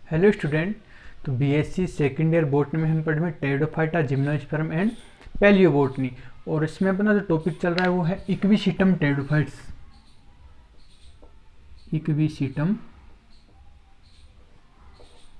Hello student. तो BSc second year botany में हम पढ़ रहे हैं टेरिडोफाइटा, जिम्नोस्पर्म एंड पैलियोबॉटनी। और इसमें अपना जो टॉपिक चल रहा है वो है इक्विसिटम टेरिडोफाइट्स। इक्विसिटम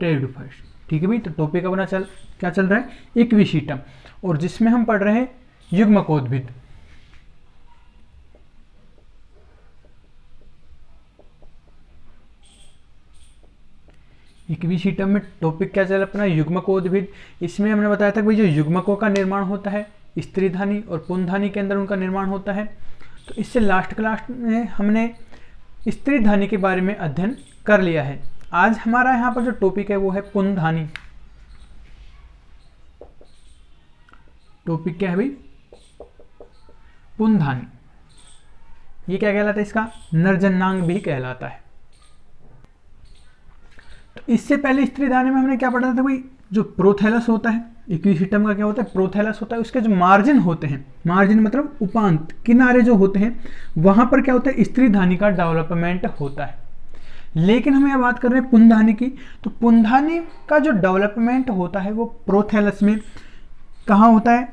टेरिडोफाइट्स, ठीक है भाई। तो टॉपिक अपना क्या चल रहा है, इक्विसिटम, और जिसमें हम पढ़ रहे हैं युग्मकोद्भिद। इक्विसिटम में टॉपिक क्या चल अपना, युग्मकोद्भिद। इसमें हमने बताया था कि भाई जो युग्मकों का निर्माण होता है स्त्रीधानी और पुंधानी के अंदर उनका निर्माण होता है। तो इससे लास्ट क्लास में हमने स्त्रीधानी के बारे में अध्ययन कर लिया है। आज हमारा यहाँ पर जो टॉपिक है वो है पुंधानी। टॉपिक क्या है भाई, पुंधानी। ये क्या कहलाता है, इसका नरजन्नांग भी कहलाता है। तो इससे पहले स्त्रीधानी में हमने क्या पढ़ा था भाई, जो प्रोथैलस होता है, इक्विसिटम का क्या होता है, प्रोथैलस होता है। उसके जो मार्जिन होते हैं, मार्जिन मतलब उपांत किनारे जो होते हैं, वहां पर क्या होता है, स्त्रीधानी का डेवलपमेंट होता है। लेकिन हम यहाँ बात कर रहे हैं पुंधानी की। तो पुंधानी का जो डेवलपमेंट होता है वो प्रोथैलस में कहाँ होता है,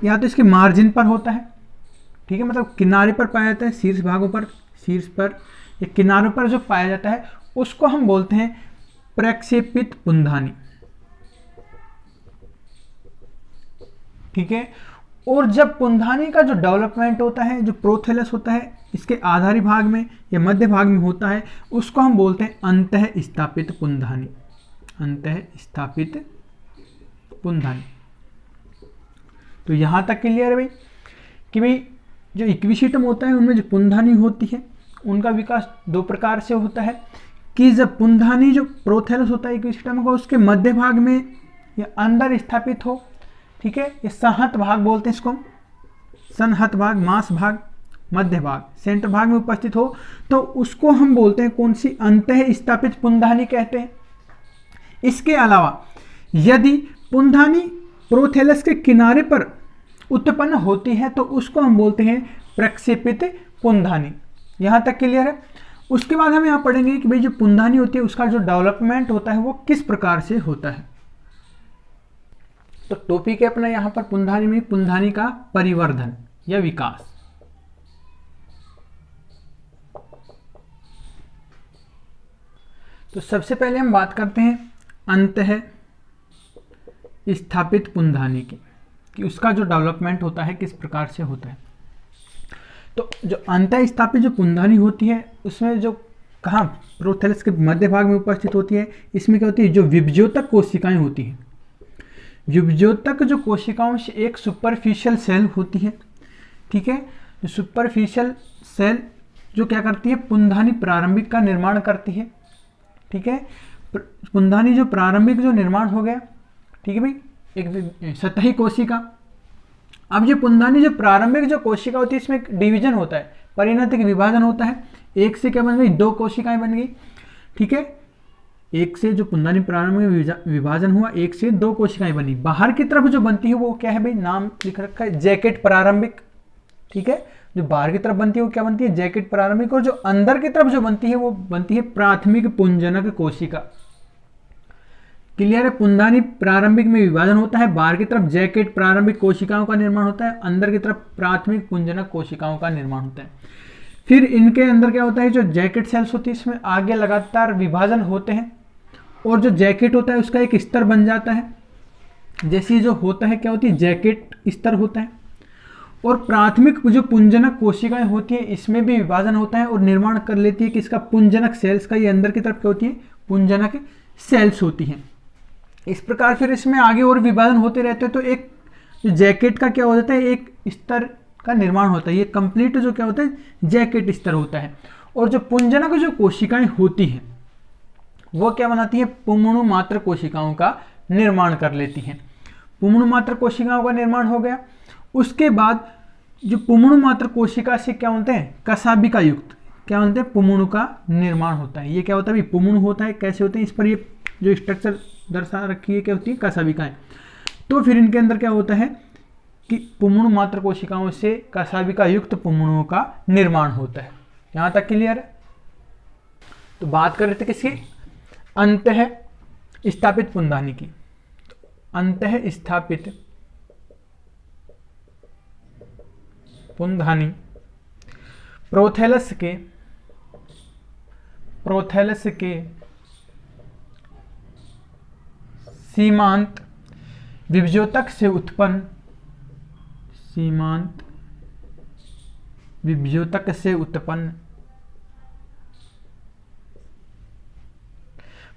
या तो इसके मार्जिन पर होता है, ठीक है, मतलब किनारे पर पाया जाता है, शीर्ष भागों पर, शीर्ष पर या किनारों पर जो पाया जाता है उसको हम बोलते हैं प्रक्षेपित पुंधानी, ठीक है। और जब पुंधानी का जो डेवलपमेंट होता है, जो प्रोथैलस होता है, इसके आधारी भाग में या मध्य भाग में होता है, उसको हम बोलते हैं अंतः स्थापित पुंधानी। अंतः स्थापित पुंधानी। तो यहां तक क्लियर है भाई कि भाई जो इक्विसिटम होता है उनमें जो पुंधानी होती है उनका विकास दो प्रकार से होता है कि जब पुंधानी जो प्रोथैलस होता है इक्विसिटम का उसके मध्य भाग में या अंदर स्थापित हो, ठीक है, ये संहत भाग बोलते हैं इसको, संहत भाग, मांस भाग, मध्य भाग, सेंटर भाग में उपस्थित हो, तो उसको हम बोलते हैं कौन सी, अंतः स्थापित पुंधानी कहते हैं। इसके अलावा यदि पुंधानी प्रोथैलस के किनारे पर उत्पन्न होती है तो उसको हम बोलते हैं प्रक्षेपित पुंधानी। यहां तक क्लियर है। उसके बाद हम यहां पढ़ेंगे कि भाई जो पुंधानी होती है उसका जो डेवलपमेंट होता है वो किस प्रकार से होता है। तो टॉपिक है अपना यहां पर पुंधानी में पुंधानी का परिवर्धन या विकास। तो सबसे पहले हम बात करते हैं अंतः स्थापित पुंधानी की, कि उसका जो डेवलपमेंट होता है किस प्रकार से होता है। तो जो अंतः स्थापित जो पुंधानी होती है उसमें जो कहाँ, प्रोथैलस के मध्य भाग में उपस्थित होती है, इसमें क्या होती है, जो विभज्योतक कोशिकाएं होती हैं। विभज्योतक जो कोशिकाओं से एक सुपरफिशियल सेल होती है, ठीक है। जो सुपरफिशियल सेल जो क्या करती है, पुंधानी प्रारंभिक का निर्माण करती है, ठीक है। पुंधानी जो प्रारंभिक जो निर्माण हो गया, ठीक है भाई, एक सतही कोशिका। अब जो पुंधानी जो प्रारंभिक जो कोशिका होती है इसमें एक डिवीजन होता है, परिणतिक विभाजन होता है। एक से क्या बन गई, दो कोशिकाएं बन गई, ठीक है। एक से जो पुंधानी प्रारंभिक विभाजन हुआ, एक से दो कोशिकाएं बनी। बाहर की तरफ जो बनती है वो क्या है भाई, नाम लिख रखा है जैकेट प्रारंभिक, ठीक है। जो बाहर की तरफ बनती है वो क्या बनती है, जैकेट प्रारंभिक। और जो अंदर की तरफ जो बनती है वो बनती है प्राथमिक पुंजनक कोशिका। क्लियर है। पुंधानी प्रारंभिक में विभाजन होता है, बाहर की तरफ जैकेट प्रारंभिक कोशिकाओं का निर्माण होता है, अंदर की तरफ प्राथमिक पुंजनक कोशिकाओं का निर्माण होता है। फिर इनके अंदर क्या होता है, जो जैकेट सेल्स होती है इसमें आगे लगातार विभाजन होते हैं, और जो जैकेट होता है उसका एक स्तर बन जाता है। जैसे जो होता है क्या होती है, जैकेट स्तर होता है। और प्राथमिक जो पुंजनक कोशिकाएं होती है इसमें भी विभाजन होता है और निर्माण कर लेती है कि इसका पुंजनक सेल्स का, ये अंदर की तरफ क्या होती है, पुंजनक सेल्स होती हैं। इस प्रकार फिर इसमें आगे और विभाजन होते रहते हैं। तो एक जैकेट का क्या हो जाता है, एक स्तर का निर्माण होता है। ये कंप्लीट जो क्या होता है, जैकेट स्तर होता है। और जो पुंजनक जो कोशिकाएं होती हैं वो क्या बनाती है, पुंमणु मात्र कोशिकाओं का निर्माण कर लेती हैं। पुंमणु मात्र कोशिकाओं का निर्माण हो गया। उसके बाद जो पुंमणु मात्र कोशिका से क्या होते हैं, कसाबिका युक्त क्या होते हैं, पुंमणु का निर्माण होता है। ये क्या होता है भाई, पुंमणु होता है। कैसे होते हैं, इस पर ये जो स्ट्रक्चर दर्शा रखी है क्या होती है, कसाबिकाएं। तो फिर इनके अंदर क्या होता है कि पुंमणु मात्र कोशिकाओं से कसाबिका युक्त पुंमणुओं का निर्माण होता है। यहां तक क्लियर है। तो बात कर रहे थे किसकी, अंतः स्थापित पुंधानी की। अंतः स्थापित पुंधानी प्रोथैलस के सीमांत विभजोतक से उत्पन्न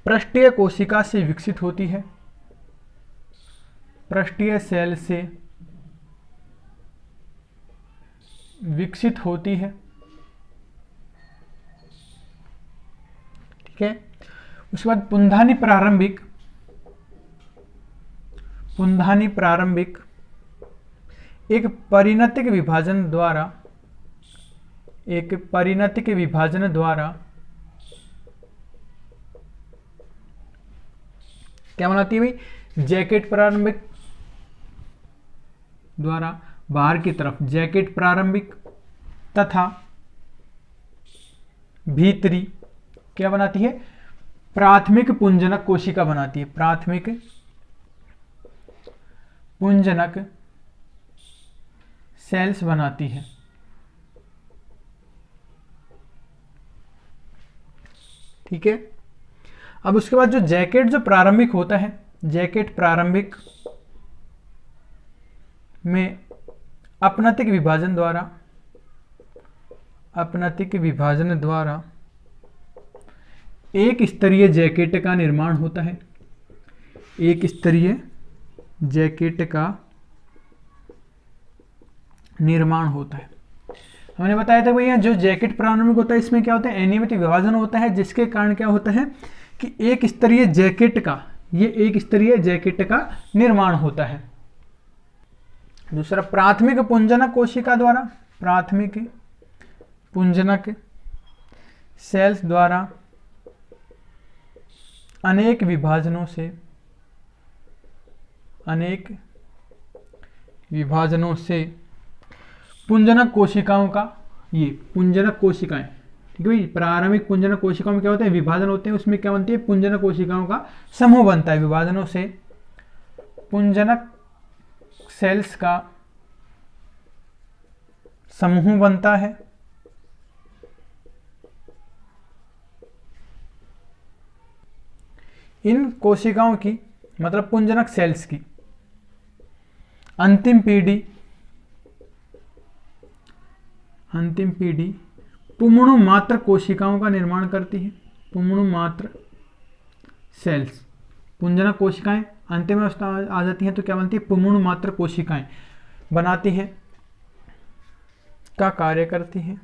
पृष्ठीय कोशिका से विकसित होती है, पृष्ठीय सेल से विकसित होती है। ठीक है। उसके बाद पुंधानी प्रारंभिक एक परिणतिक विभाजन द्वारा क्या बनाती है भाई? जैकेट प्रारंभिक द्वारा बाहर की तरफ जैकेट प्रारंभिक तथा भीतरी क्या बनाती है? प्राथमिक पुंजनक कोशिका बनाती है, प्राथमिक पुंजनक सेल्स बनाती है। ठीक है। अब उसके बाद जो जैकेट जो प्रारंभिक होता है, जैकेट प्रारंभिक में अपनतिक विभाजन द्वारा एक स्तरीय जैकेट का निर्माण होता है, एक स्तरीय जैकेट का निर्माण होता है। हमने बताया था भैया जो जैकेट प्रारंभिक होता है इसमें क्या होता है? अनियमित विभाजन होता है, जिसके कारण क्या होता है कि एक स्तरीय जैकेट का निर्माण होता है। दूसरा प्राथमिक पुंजनक कोशिका द्वारा, प्राथमिक पुंजनक सेल्स द्वारा अनेक विभाजनों से पुंजनक कोशिकाओं का, ये पुंजनक कोशिकाएं, ठीक है भाई। प्रारंभिक पुंजनक कोशिकाओं में क्या होते हैं? विभाजन होते हैं, उसमें क्या बनती है? पुंजनक कोशिकाओं का समूह बनता है। विभाजनों से पुंजनक सेल्स का समूह बनता है। इन कोशिकाओं की मतलब पुंजनक सेल्स की अंतिम पीढ़ी पुमणु मात्र कोशिकाओं का निर्माण करती है। पुमणु मात्र सेल्स, पुंजनक कोशिकाएं अंतिम अवस्था आ जाती हैं तो क्या बनती है? पुमणु मात्र कोशिकाएं बनाती हैं, का कार्य करती हैं।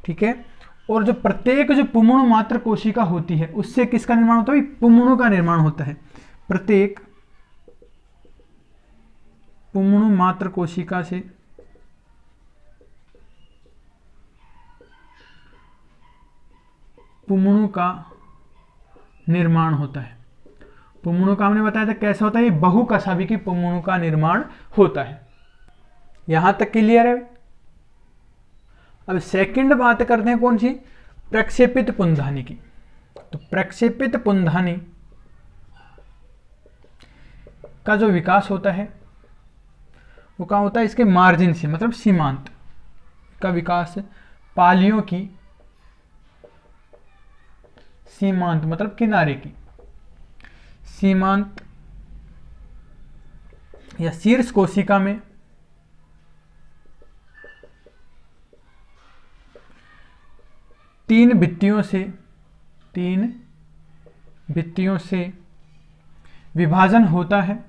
ठीक है। और जो प्रत्येक जो पुमणु मात्र कोशिका होती है उससे किसका निर्माण होता है? पुमणु का निर्माण होता है। प्रत्येक पुमणु मात्र कोशिका से पुमणु का निर्माण होता है। पुमणु का हमने बताया था कैसा होता है? ये बहुकशाभिकी पुमणु का निर्माण होता है। यहां तक क्लियर है? अब सेकंड बात करते हैं कौन सी? प्रक्षेपित पुंधानी की। तो प्रक्षेपित पुंधानी का जो विकास होता है वो क्या होता है? इसके मार्जिन से मतलब सीमांत का विकास, पालियों की सीमांत मतलब किनारे की सीमांत या शीर्ष कोशिका में तीन भित्तियों से विभाजन होता है।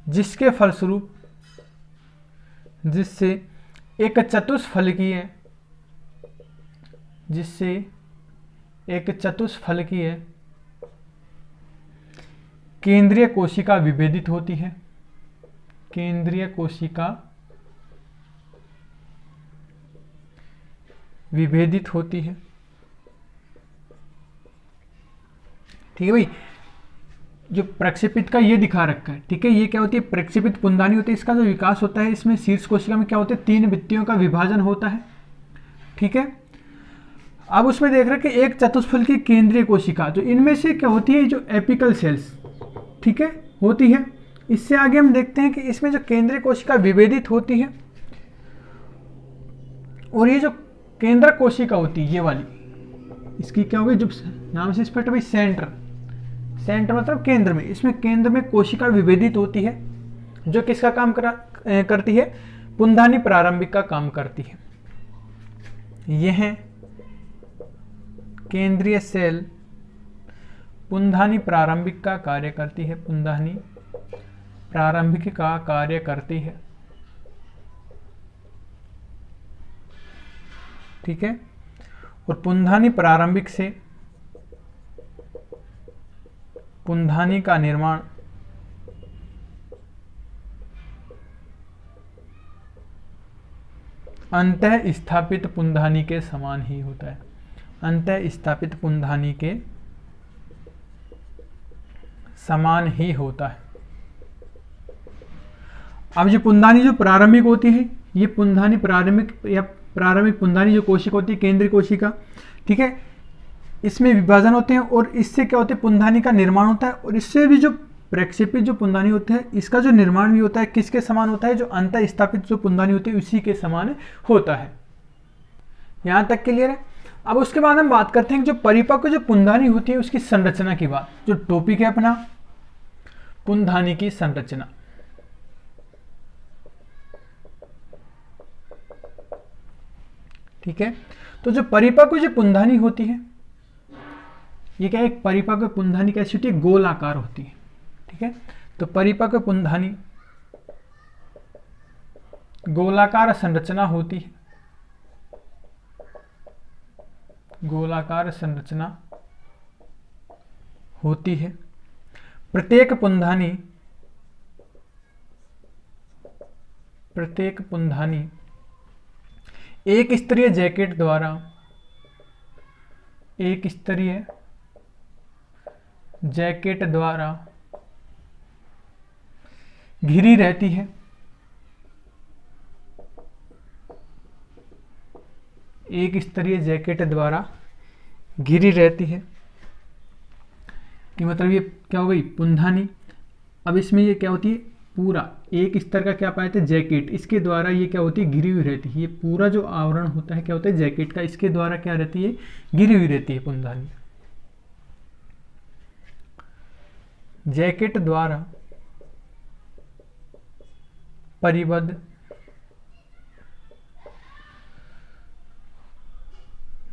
जिसके फलस्वरूप जिससे एक चतुष्फलकीय केंद्रीय कोशिका विभेदित होती है। केंद्रीय कोशिका विभेदित होती है। ठीक है भाई। जो प्रक्षेपित का ये दिखा रखा है, ठीक है, ये क्या होती है, प्रक्षेपित पुंधानी होती है। इसका जो विकास होता है, इसमें शीर्ष कोशिका में क्या होते हैं, 3 भित्तियों का विभाजन होता है, ठीक है। अब उसमें देख रहे हैं कि एक चतुष्फल की केंद्रीय कोशिका, जो इनमें से क्या होती है, जो एपिकल सेल्स, ठीक है, होती है। इससे आगे हम देखते हैं कि इसमें जो केंद्रीय कोशिका विभेदित होती है, और ये जो केंद्र कोशिका होती है, ये वाली, इसकी क्या होगी, जो नाम से स्पष्ट भाई, सेंटर, सेंटर मतलब केंद्र में, इसमें केंद्र में कोशिका विभेदित होती है, जो किसका काम करती है, पुंधानी प्रारंभिक का काम करती है। यह केंद्रीय सेल पुंधानी प्रारंभिक का कार्य करती है, पुंधानी प्रारंभिक का कार्य करती है, ठीक है। और पुंधानी प्रारंभिक से पुंधानी का निर्माण अंतः स्थापित पुंधानी के समान ही होता है, अंतः स्थापित पुंधानी के समान ही होता है। अब जो पुंधानी जो प्रारंभिक होती है, ये पुंधानी प्रारंभिक या प्रारंभिक पुंधानी जो कोशिका होती है, केंद्रीय कोशिका, ठीक है, इसमें विभाजन होते हैं और इससे क्या होता है, पुंधानी का निर्माण होता है। और इससे भी जो प्रक्षेपित जो पुंधानी होते हैं, इसका जो निर्माण भी होता है, किसके समान होता है, जो अंतः स्थापित जो पुंधानी होती है उसी के समान होता है। यहां तक क्लियर है। अब उसके बाद हम बात करते हैं जो परिपक्व जो पुंधानी होती है उसकी संरचना की बात, जो टॉपिक है अपना पुंधानी की संरचना, ठीक है। तो जो परिपक्व जो पुंधानी होती है, ये क्या है, एक परिपक्व पुंधानी कैसी होती है, गोलाकार होती है, ठीक है। तो परिपक्व पुंधानी गोलाकार संरचना होती है, गोलाकार संरचना होती है। प्रत्येक पुंधानी एक स्तरीय जैकेट द्वारा, एक स्तरीय जैकेट द्वारा घिरी रहती है, एक स्तरीय जैकेट द्वारा घिरी रहती है, कि मतलब ये क्या हो गई, पुंधानी। अब इसमें ये क्या होती है, पूरा एक स्तर का क्या पाए थे, जैकेट, इसके द्वारा ये क्या होती है, घिरी हुई रहती है। ये पूरा जो आवरण होता है क्या होता है, जैकेट का, इसके द्वारा क्या रहती है, घिरी हुई रहती है पुंधानी। जैकेट द्वारा परिबद्ध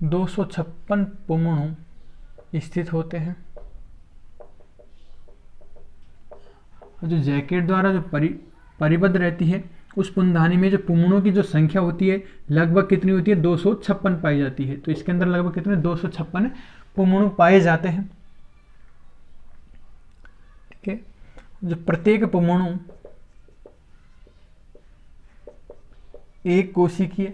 256 पुमणु स्थित होते हैं। जो जैकेट द्वारा जो परिबद्ध रहती है, उस पुंधानी में जो पुमणों की जो संख्या होती है लगभग कितनी होती है, 256 पाई जाती है। तो इसके अंदर लगभग कितने, 256 पुमणु पाए जाते हैं, ठीक है। जो प्रत्येक पुमणु एक कोशिकीय,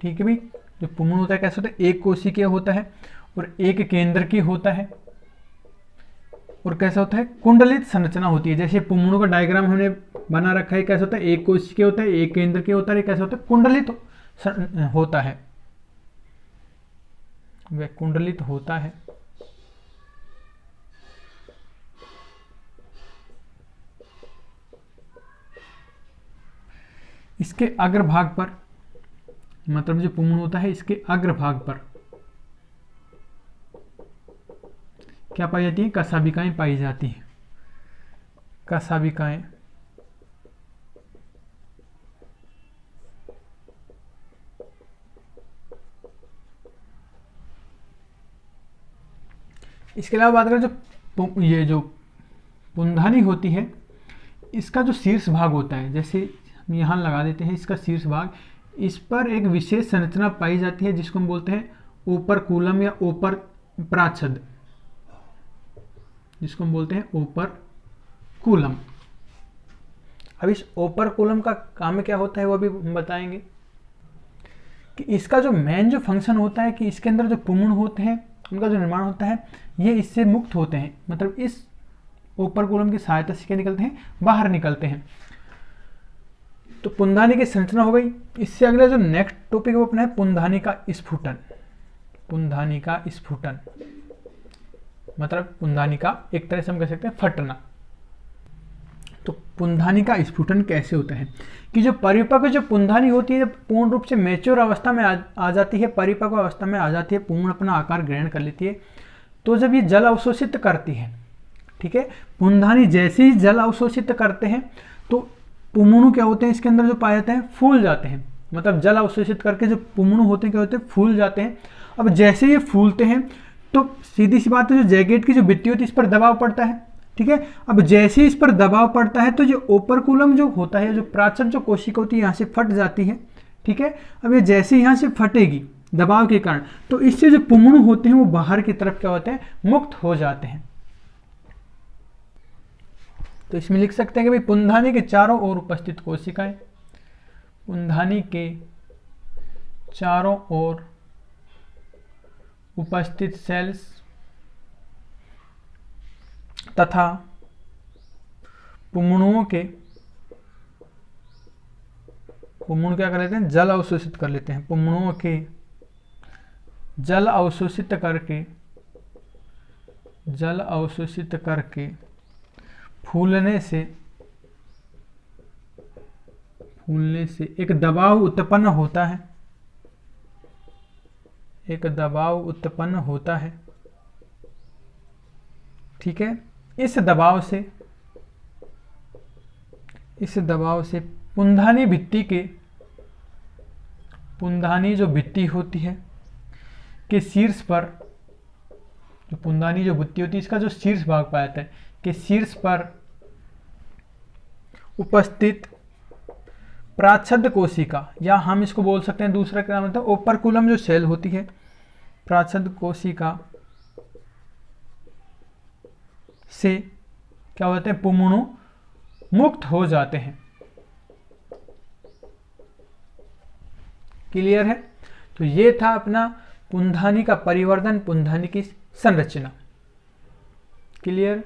ठीक है भाई, जो पुमणु होता है कैसे होता है, एक कोशिकीय होता है और एक केंद्र की होता है, और कैसा होता है, कुंडलित संरचना होती है। जैसे पुमणु का डायग्राम हमने बना रखा है, कैसा होता है, एक कोशिकीय होता है, एक केंद्र के होता है, कैसा होता है, कुंडलित होता है, वह कुंडलित होता है। इसके अग्रभाग पर, मतलब जो पुमणु होता है इसके अग्रभाग पर क्या पाई जाती है, कशाभिकाएं पाई जाती हैं, कशाभिकाएं। इसके अलावा बात करें जो ये जो पुंधानी होती है, इसका जो शीर्ष भाग होता है, जैसे हम यहाँ लगा देते हैं इसका शीर्ष भाग, इस पर एक विशेष संरचना पाई जाती है जिसको हम बोलते हैं ओपरकुलम या ओपर प्राच्छद, जिसको हम बोलते हैं ओपरकुलम। अब इस ओपरकुलम का काम क्या होता है वो भी हम बताएंगे, कि इसका जो मेन जो फंक्शन होता है कि इसके अंदर जो पुमणु होते हैं उनका जो निर्माण होता है ये इससे मुक्त होते हैं, मतलब इस ओपर्कुलम की सहायता से क्या निकलते हैं, बाहर निकलते हैं। तो पुंधानी की संरचना हो गई। इससे अगला जो नेक्स्ट टॉपिक है वो अपना है पुंधानी का स्फुटन। पुंधानी का स्फुटन मतलब पुंधानी का एक तरह से हम कह सकते हैं फटना। तो पुंधानी का स्फुटन कैसे होता है कि जो परिपक्व जो पुंधानी होती है जब पूर्ण रूप से मैच्योर अवस्था में आ जाती है, परिपक्व अवस्था में आ जाती है, पूर्ण अपना आकार ग्रहण कर लेती है, तो जब ये जल अवशोषित करती है, ठीक है, पुंधानी जैसे ही जल अवशोषित करते हैं तो पुमणु क्या होते हैं इसके अंदर जो पाए जाते हैं, फूल जाते हैं। मतलब जल अवशोषित करके जो पुमणु होते हैं क्या होते हैं, फूल जाते हैं। अब जैसे ये फूलते हैं तो सीधी सी बात है, जो जैकेट की जो भित्ति होती है इस पर दबाव पड़ता है, ठीक है। अब जैसे ही इस पर दबाव पड़ता है तो जो ओपर्कुलम जो होता है, जो प्राचर जो कोशिका होती है यहाँ से फट जाती है, ठीक है। अब ये जैसे यहाँ से फटेगी दबाव के कारण, तो इससे जो पुमणु होते हैं वो बाहर की तरफ क्या होते हैं, मुक्त हो जाते हैं। तो इसमें लिख सकते हैं कि भाई पुंधानी के चारों ओर उपस्थित कोशिकाएं, पुंधानी के चारों ओर उपस्थित सेल्स तथा पुमणुओं के, पुमणु क्या कर लेते हैं, जल अवशोषित कर लेते हैं। पुमणुओं के जल अवशोषित करके फूलने से एक दबाव उत्पन्न होता है, एक दबाव उत्पन्न होता है, ठीक है। इस दबाव से पुंधानी भित्ति के, पुंधानी जो भित्ति होती है के शीर्ष पर, जो पुंधानी जो भित्ति होती है इसका जो शीर्ष भाग पाया जाता है कि शीर्ष पर उपस्थित प्राच्छद कोशिका, या हम इसको बोल सकते हैं दूसरा क्या मतलब ओपर्कुलम जो सेल होती है, प्राच्छद कोशिका से क्या होते हैं, पुमणु मुक्त हो जाते हैं। क्लियर है। तो ये था अपना पुंधानी का परिवर्धन, पुंधानी की संरचना। क्लियर।